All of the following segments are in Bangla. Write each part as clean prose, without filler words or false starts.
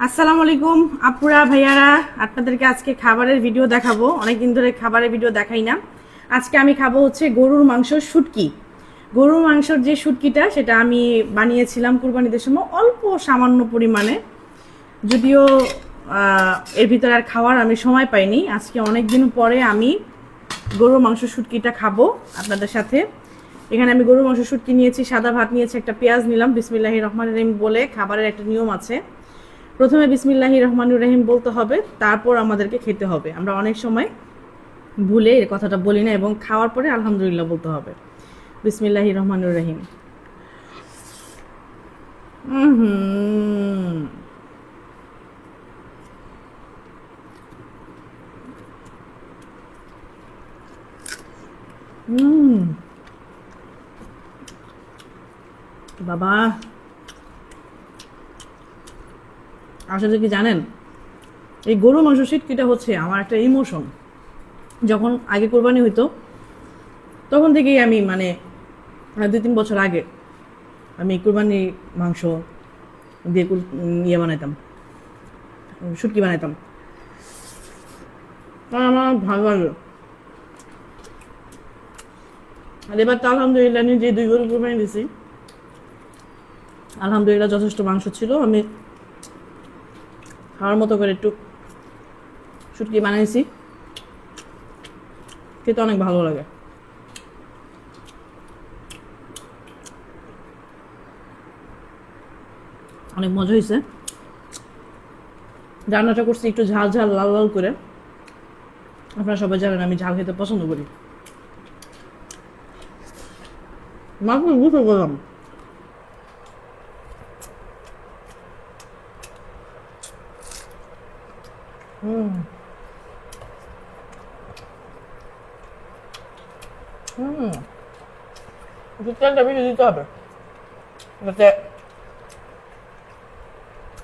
আসসালামু আলাইকুম আপুরা ভাইয়ারা, আপনাদেরকে আজকে খাবারের ভিডিও দেখাবো। অনেকদিন ধরে খাবারের ভিডিও দেখাই না। আজকে আমি খাবো হচ্ছে গরুর মাংসর শুটকি। গরুর মাংসর যে শুটকিটা সেটা আমি বানিয়েছিলাম কুরবানিদের সময় অল্প সামান্য পরিমাণে, যদিও এর ভিতরে আর খাওয়ার আমি সময় পাইনি। আজকে অনেক দিন পরে আমি গরুর মাংস শুটকিটা খাবো আপনাদের সাথে। এখানে আমি গরুর মাংস শুটকি নিয়েছি, সাদা ভাত নিয়েছি, একটা পেঁয়াজ নিলাম। বিসমিল্লাহির রহমানির রহিম বলে খাবারের একটা নিয়ম আছে, প্রথমে বিসমিল্লাহির রহমানির রহিম বলতে হবে, তারপর আমাদেরকে খেতে হবে। আমরা অনেক সময় ভুলে এই কথাটা বলি না, এবং খাওয়ার পরে আলহামদুলিল্লাহ বলতে হবে। বিসমিল্লাহির রহমানির রহিম। হুম হুম বাবা, আসলে কি জানেন, এই গরু মাংস শুটকিটা হচ্ছে আমার একটা ইমোশন। যখন আগে কোরবানি হইতো তখন থেকেই আমি মানে 2-3 বছর আগে আমি কোরবানি মাংস দিয়ে ইয়ে বানাইতাম, শুটকি বানাইতাম। আর আমার ভালো লাগে। আর এবার তো আলহামদুলিল্লাহ নিজে 2 গরু কোরবানি দিছি, আলহামদুলিল্লাহ যথেষ্ট মাংস ছিল। আমি খাওয়ার মতো করে একটু শুটকি বানাইছি, খেতে অনেক ভালো লাগে। অনেক মজা হয়েছে। রান্নাটা করছি একটু ঝাল ঝাল লাল লাল করে। আপনারা সবাই জানেন আমি ঝাল খেতে পছন্দ করি। মাকে বুঝে বললাম। হুম হুম একটু তেলটা বেশি দিতে হবে, যাতে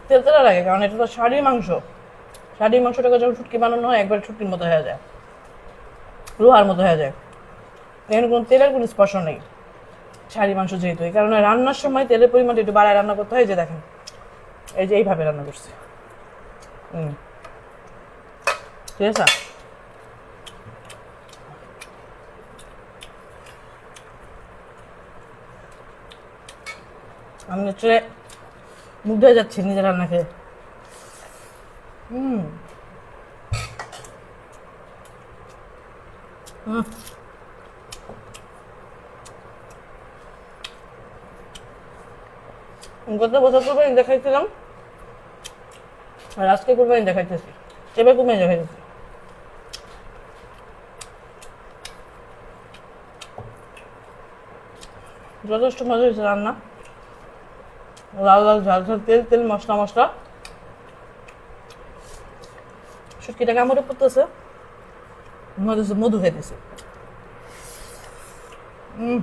তেল তেলা লাগে, কারণ এটা তো ষাঁড়ির মাংস। ষাঁড়ির মাংসটাকে যখন শুটকি বানানো হয় একবার শুটকির মতো হয়ে যায়, লোহার মতো হয়ে যায়। এখানে কোনো তেলের কোনো স্পর্শ নেই ষাঁড়ির মাংস যেহেতু। এই কারণে রান্নার সময় তেলের পরিমাণটা একটু বাড়ায় রান্না করতে হয়। যে দেখেন, এই যে এইভাবে রান্না করছি। ঠিক আছে। আমি হচ্ছে মুগ্ধ হয়ে যাচ্ছি নিজের রান্না খেয়ে। হুম হুম গত বছর কোরবানি দেখাইছিলাম, আর আজকে কোরবানি দেখাইতেছি, এবার কোরবানি দেখাইতেছি। যথেষ্ট মজা হয়েছে রান্না। লাল লাল ঝাল ঝাল, তেল তেল, মশলা মশলা। শুটকিটা কামড়ে পড়তেছে, মনে হচ্ছে মধু খাইতেছে। হুম